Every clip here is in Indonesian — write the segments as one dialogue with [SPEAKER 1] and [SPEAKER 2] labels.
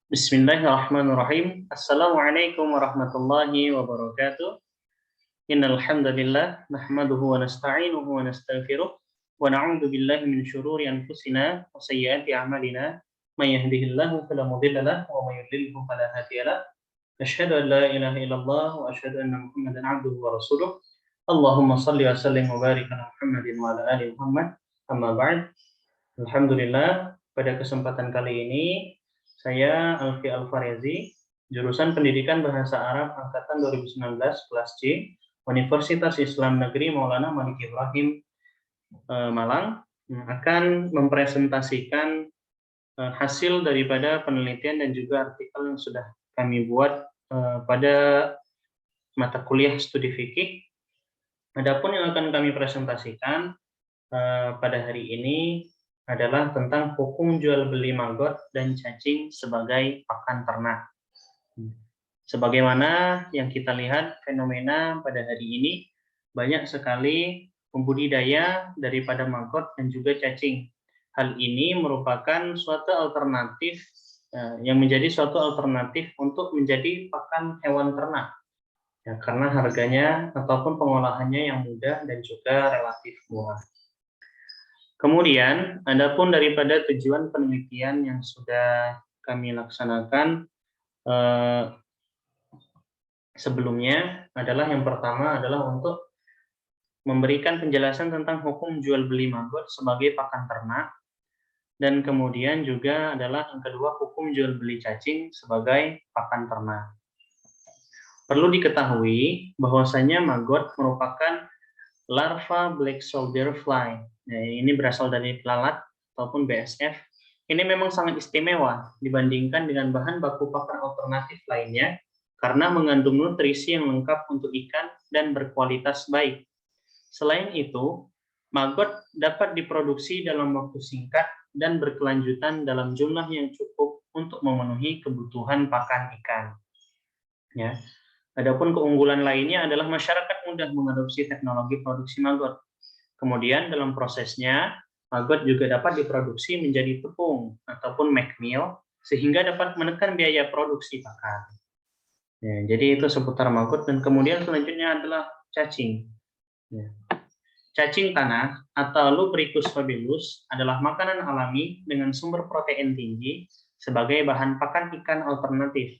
[SPEAKER 1] Bismillahirrahmanirrahim. Assalamualaikum warahmatullahi wabarakatuh. Innal hamdalillah nahmaduhu wa nasta'inuhu wa nastaghfiruh wa na'udzu billahi min syururi anfusina wa sayyiati a'malina. May yahdihillahu fala mudilla lahu wa may yudlilhu fala hadiya lahu. Asyhadu an la ilaha illallah wa asyhadu anna Muhammadan 'abduhu wa rasuluh. Allahumma shalli wa sallim wa barik ala Muhammadin wa ala ali Muhammad. Amma ba'd. Alhamdulillah, pada kesempatan kali ini saya Alfi Alfarezi, jurusan Pendidikan Bahasa Arab angkatan 2019 kelas C, Universitas Islam Negeri Maulana Malik Ibrahim Malang, akan mempresentasikan hasil daripada penelitian dan juga artikel yang sudah kami buat pada mata kuliah studi fikih. Adapun yang akan kami presentasikan pada hari ini adalah tentang hukum jual beli maggot dan cacing sebagai pakan ternak. Sebagaimana yang kita lihat fenomena pada hari ini, banyak sekali pembudidaya daripada maggot dan juga cacing. Hal ini merupakan suatu alternatif yang menjadi suatu alternatif untuk menjadi pakan hewan ternak. Ya, karena harganya ataupun pengolahannya yang mudah dan juga relatif murah. Kemudian, adapun daripada tujuan penelitian yang sudah kami laksanakan sebelumnya adalah yang pertama adalah untuk memberikan penjelasan tentang hukum jual beli maggot sebagai pakan ternak, dan kemudian juga adalah yang kedua hukum jual beli cacing sebagai pakan ternak. Perlu diketahui bahwasanya maggot merupakan larva black soldier fly. Nah, ini berasal dari lalat ataupun BSF. Ini memang sangat istimewa dibandingkan dengan bahan baku pakan alternatif lainnya karena mengandung nutrisi yang lengkap untuk ikan dan berkualitas baik. Selain itu, maggot dapat diproduksi dalam waktu singkat dan berkelanjutan dalam jumlah yang cukup untuk memenuhi kebutuhan pakan ikan. Ya. Adapun keunggulan lainnya adalah masyarakat mudah mengadopsi teknologi produksi maggot. Kemudian dalam prosesnya, maggot juga dapat diproduksi menjadi tepung ataupun macmeal sehingga dapat menekan biaya produksi pakan. Ya, jadi itu seputar maggot, dan kemudian selanjutnya adalah cacing. Ya. Cacing tanah atau Lubricus fabulus adalah makanan alami dengan sumber protein tinggi sebagai bahan pakan ikan alternatif.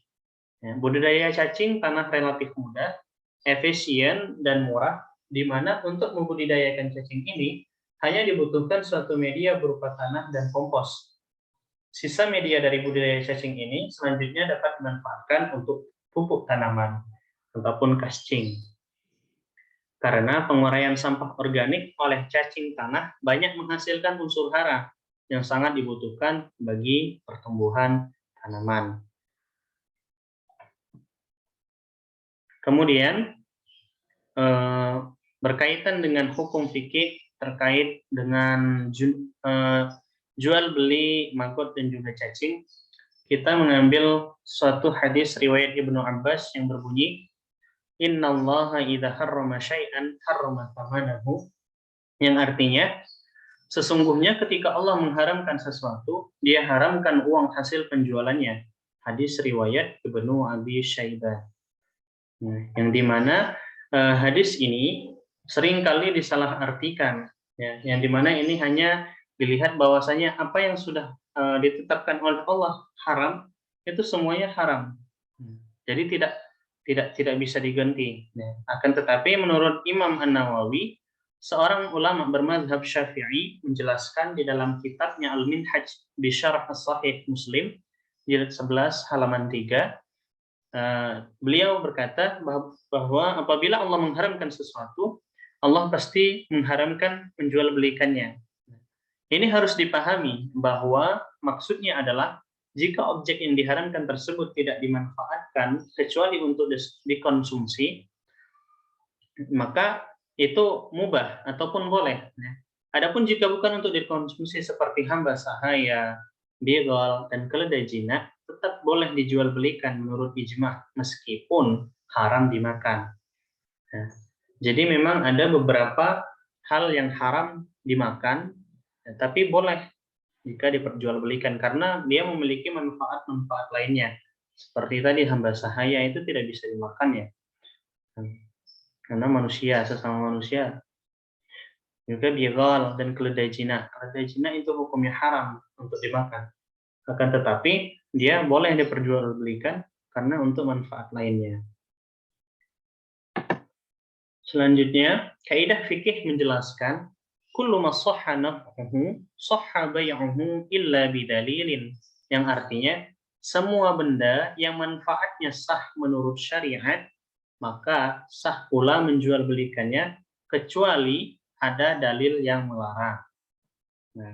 [SPEAKER 1] Ya, budidaya cacing tanah relatif mudah, efisien, dan murah, di mana untuk membudidayakan cacing ini hanya dibutuhkan suatu media berupa tanah dan kompos. Sisa media dari budidaya cacing ini selanjutnya dapat dimanfaatkan untuk pupuk tanaman ataupun kascing. Karena penguraian sampah organik oleh cacing tanah banyak menghasilkan unsur hara yang sangat dibutuhkan bagi pertumbuhan tanaman. Kemudian berkaitan dengan hukum fikih terkait dengan jual beli maggot dan juga cacing, kita mengambil suatu hadis riwayat Ibnu Abbas yang berbunyi, Innallaha idza harrama syai'an harrama thamanahu, yang artinya sesungguhnya ketika Allah mengharamkan sesuatu, Dia haramkan uang hasil penjualannya. Hadis riwayat Ibnu Abi Syaibah. Nah, yang dimana hadis ini seringkali disalahartikan, ya, yang dimana ini hanya dilihat bahwasanya apa yang sudah ditetapkan oleh Allah haram, itu semuanya haram. Jadi tidak bisa diganti. Ya. Akan tetapi menurut Imam An-Nawawi, seorang ulama bermadzhab Syafi'i, menjelaskan di dalam kitabnya Al-Minhaj bi Syarh Sahih Muslim jilid 11 halaman 3. Beliau berkata bahwa apabila Allah mengharamkan sesuatu, Allah pasti mengharamkan menjual belikannya. Ini harus dipahami bahwa maksudnya adalah jika objek yang diharamkan tersebut tidak dimanfaatkan kecuali untuk dikonsumsi, maka itu mubah ataupun boleh. Adapun jika bukan untuk dikonsumsi seperti hamba sahaya, bigol, dan keledai jinak, tetap boleh dijual belikan menurut ijma meskipun haram dimakan. Nah, jadi memang ada beberapa hal yang haram dimakan, tapi boleh jika diperjualbelikan karena dia memiliki manfaat-manfaat lainnya. Seperti tadi hamba sahaya itu tidak bisa dimakan ya. Karena manusia, sesama manusia. Juga bigal dan keledai Cina. Keledai Cina itu hukumnya haram untuk dimakan. Akan tetapi dia boleh diperjualbelikan karena untuk manfaat lainnya. Selanjutnya, kaidah fikih menjelaskan kullu ma shahha naf'uhu shahha bai'uhu illa bidalilin, yang artinya semua benda yang manfaatnya sah menurut syariat maka sah pula menjualbelikannya kecuali ada dalil yang melarang. Nah,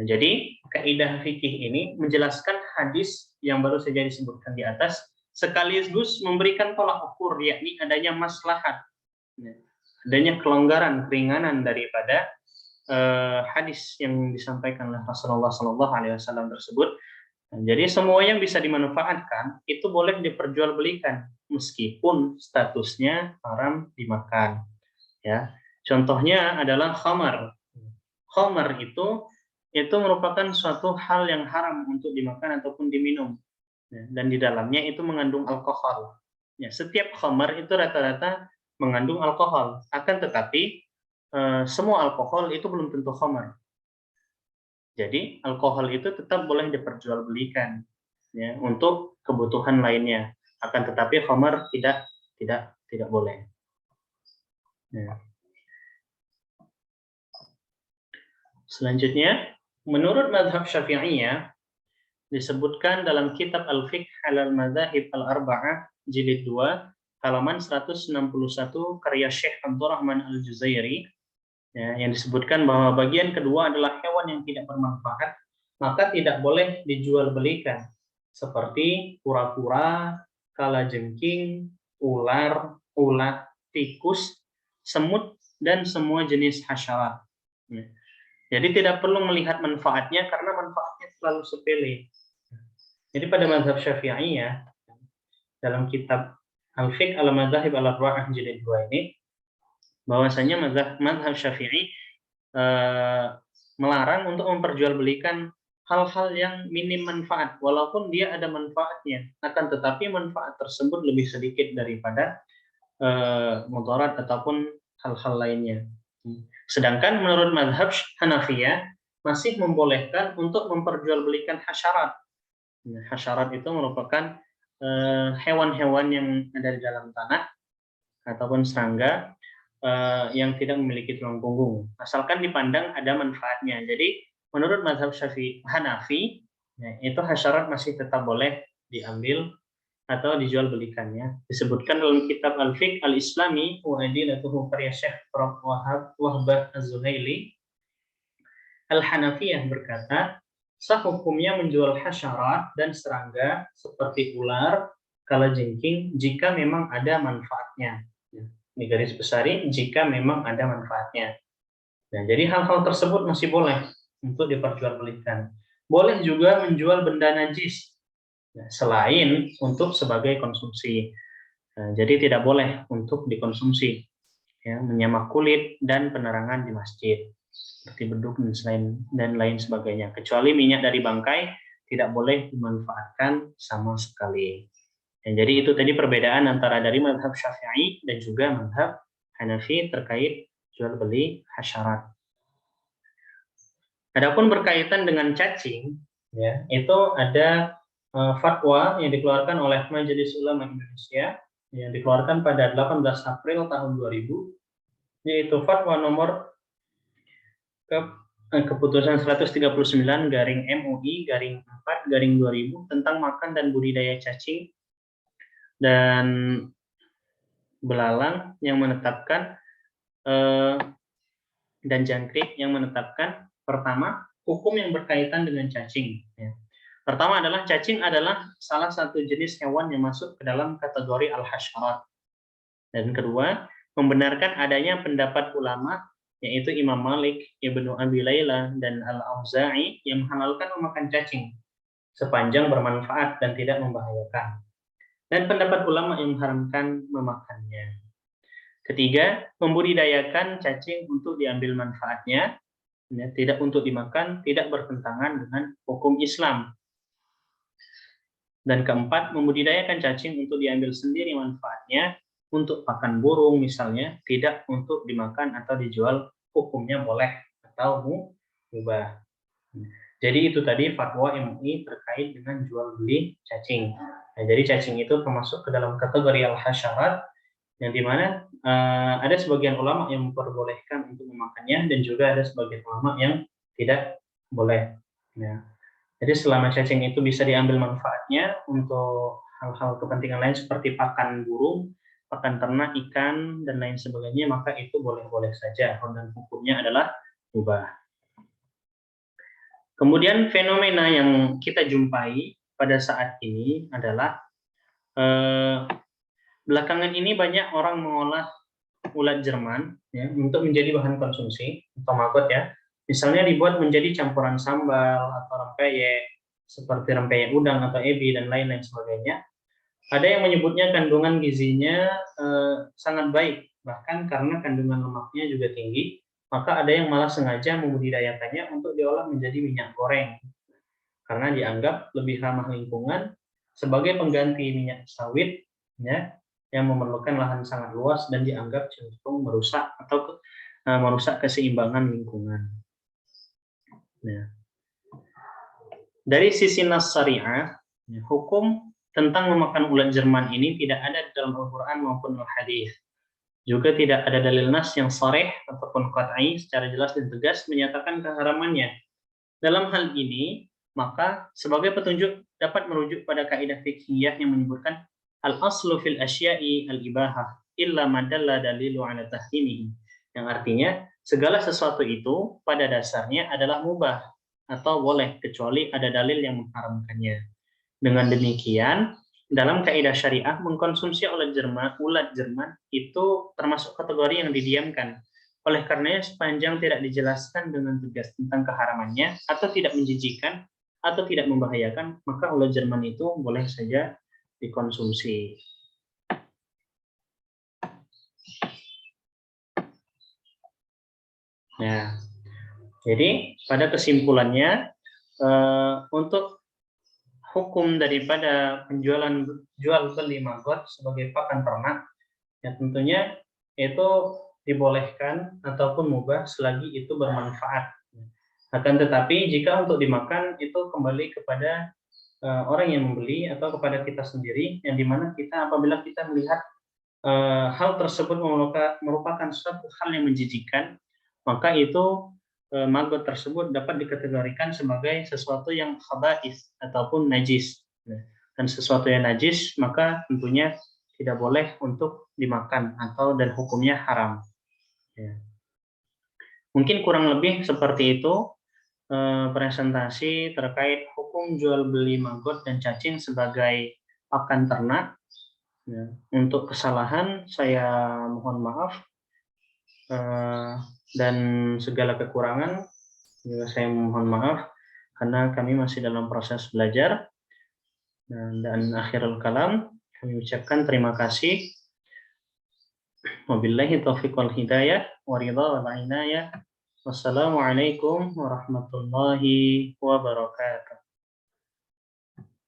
[SPEAKER 1] jadi kaidah fikih ini menjelaskan hadis yang baru saja disebutkan di atas sekaligus memberikan tolak ukur, yakni adanya maslahat, adanya kelonggaran, keringanan daripada hadis yang disampaikan oleh Rasulullah SAW tersebut. Nah, jadi semua yang bisa dimanfaatkan itu boleh diperjualbelikan meskipun statusnya haram dimakan. Ya, contohnya adalah khamar. Khamar itu merupakan suatu hal yang haram untuk dimakan ataupun diminum. Ya, dan di dalamnya itu mengandung alkohol. Ya, setiap khamar itu rata-rata mengandung alkohol. Akan tetapi semua alkohol itu belum tentu khamar. Jadi alkohol itu tetap boleh diperjualbelikan ya untuk kebutuhan lainnya. Akan tetapi khamar tidak boleh. Ya. Selanjutnya, menurut mazhab Syafi'iyah disebutkan dalam kitab Al-Fiqh 'alal Madzahib Al-Arba'ah jilid 2 halaman 161 karya Syekh Abdurrahman Al-Juzairi, ya, yang disebutkan bahwa bagian kedua adalah hewan yang tidak bermanfaat, maka tidak boleh dijual belikan, seperti kura-kura, kalajengking, ular, ulat, tikus, semut, dan semua jenis hasyarat. Ya. Jadi tidak perlu melihat manfaatnya karena manfaatnya terlalu sepele. Jadi pada mazhab Syafi'iyah dalam kitab Al-Fiqh 'alal Madzahib Al-Arba'ah jilid 2 ini, bahwasanya mazhab Syafi'i melarang untuk memperjualbelikan hal-hal yang minim manfaat, walaupun dia ada manfaatnya, akan tetapi manfaat tersebut lebih sedikit daripada mudarat ataupun hal-hal lainnya. Sedangkan menurut mazhab Hanafiyah masih membolehkan untuk memperjualbelikan hasyarat. Hasyarat itu merupakan hewan-hewan yang ada di dalam tanah ataupun serangga yang tidak memiliki tulang punggung, asalkan dipandang ada manfaatnya. Jadi menurut mazhab Hanafi, ya, itu hasyarat masih tetap boleh diambil atau dijual belikannya. Disebutkan dalam kitab Al-Fiqh Al-Islami wa Adilatuhu karya Syekh Prof. Wahbah Az-Zuhaili, Al-Hanafiyah berkata, sah hukumnya menjual hasyarat dan serangga seperti ular, kalajengking jika memang ada manfaatnya. Di garis besari jika memang ada manfaatnya. Nah, jadi hal-hal tersebut masih boleh untuk diperjualbelikan. Boleh juga menjual benda najis, selain untuk sebagai konsumsi. Nah, jadi tidak boleh untuk dikonsumsi, ya, menyamak kulit dan penerangan di masjid seperti beduk dan lain sebagainya. Kecuali minyak dari bangkai tidak boleh dimanfaatkan sama sekali. Dan jadi itu tadi perbedaan antara dari mazhab Syafi'i dan juga mazhab Hanafi terkait jual beli hasyarat. Adapun berkaitan dengan cacing, ya, itu ada fatwa yang dikeluarkan oleh Majelis Ulama Indonesia yang dikeluarkan pada 18 April tahun 2000, yaitu fatwa nomor keputusan 139/MUI/4/2000 tentang makan dan budidaya cacing dan belalang yang menetapkan dan jangkrik yang menetapkan pertama hukum yang berkaitan dengan cacing. Ya. Pertama adalah cacing adalah salah satu jenis hewan yang masuk ke dalam kategori al-hasyarat. Dan kedua, membenarkan adanya pendapat ulama yaitu Imam Malik, Ibnu Abi Layla, dan Al-Auza'i yang menghalalkan memakan cacing sepanjang bermanfaat dan tidak membahayakan. Dan pendapat ulama yang mengharamkan memakannya. Ketiga, membudidayakan cacing untuk diambil manfaatnya. ya, tidak untuk dimakan, tidak bertentangan dengan hukum Islam. Dan keempat, membudidayakan cacing untuk diambil sendiri manfaatnya, untuk pakan burung misalnya, tidak untuk dimakan atau dijual, hukumnya boleh atau mubah. Jadi itu tadi fatwa MUI terkait dengan jual beli cacing. Nah, jadi cacing itu termasuk ke dalam kategori al-hasyarat, yang dimana ada sebagian ulama yang memperbolehkan untuk memakannya, dan juga ada sebagian ulama yang tidak boleh. Ya. Jadi selama cacing itu bisa diambil manfaatnya untuk hal-hal kepentingan lain seperti pakan burung, pakan ternak, ikan, dan lain sebagainya, maka itu boleh-boleh saja, dan hukumnya adalah mubah. Kemudian fenomena yang kita jumpai pada saat ini adalah belakangan ini banyak orang mengolah ulat Jerman ya, untuk menjadi bahan konsumsi atau maggot ya. Misalnya dibuat menjadi campuran sambal atau rempeyek seperti rempeyek udang atau ebi dan lain-lain sebagainya. Ada yang menyebutnya kandungan gizinya sangat baik, bahkan karena kandungan lemaknya juga tinggi, maka ada yang malah sengaja membudidayakannya untuk diolah menjadi minyak goreng karena dianggap lebih ramah lingkungan sebagai pengganti minyak sawit ya, yang memerlukan lahan sangat luas dan dianggap cenderung merusak atau merusak keseimbangan lingkungan. Nah, dari sisi nas syariah, hukum tentang memakan ulat Jerman ini tidak ada di dalam Al-Quran maupun Al-Hadis. Juga tidak ada dalil nas yang sharih ataupun qat'i secara jelas dan tegas menyatakan keharamannya. Dalam hal ini, maka sebagai petunjuk dapat merujuk pada kaidah fiqhiyah yang menyebutkan al-aslu fil asya'i al-ibahah illa ma dalla dalilu ala tahrimihi. Yang artinya segala sesuatu itu pada dasarnya adalah mubah atau boleh kecuali ada dalil yang mengharamkannya. Dengan demikian, dalam kaidah syariah mengkonsumsi ulat Jerman itu termasuk kategori yang didiamkan. Oleh karenanya sepanjang tidak dijelaskan dengan tegas tentang keharamannya atau tidak menjijikan atau tidak membahayakan, maka ulat Jerman itu boleh saja dikonsumsi. Nah, jadi pada kesimpulannya untuk hukum daripada penjualan jual beli maggot sebagai pakan ternak, ya tentunya itu dibolehkan ataupun mubah selagi itu bermanfaat. Akan tetapi jika untuk dimakan itu kembali kepada orang yang membeli atau kepada kita sendiri, yang dimana kita apabila kita melihat hal tersebut merupakan suatu hal yang menjijikkan, maka itu maggot tersebut dapat dikategorikan sebagai sesuatu yang khaba'is ataupun najis. Dan sesuatu yang najis maka tentunya tidak boleh untuk dimakan atau dan hukumnya haram. Ya. Mungkin kurang lebih seperti itu presentasi terkait hukum jual beli maggot dan cacing sebagai pakan ternak. Ya. Untuk kesalahan saya mohon maaf, dan segala kekurangan juga saya mohon maaf karena kami masih dalam proses belajar. Dan akhirul kalam kami ucapkan terima kasih. Wabillahi taufiq wal hidayah wa ridha wal inayah. Wassalamualaikum warahmatullahi wabarakatuh.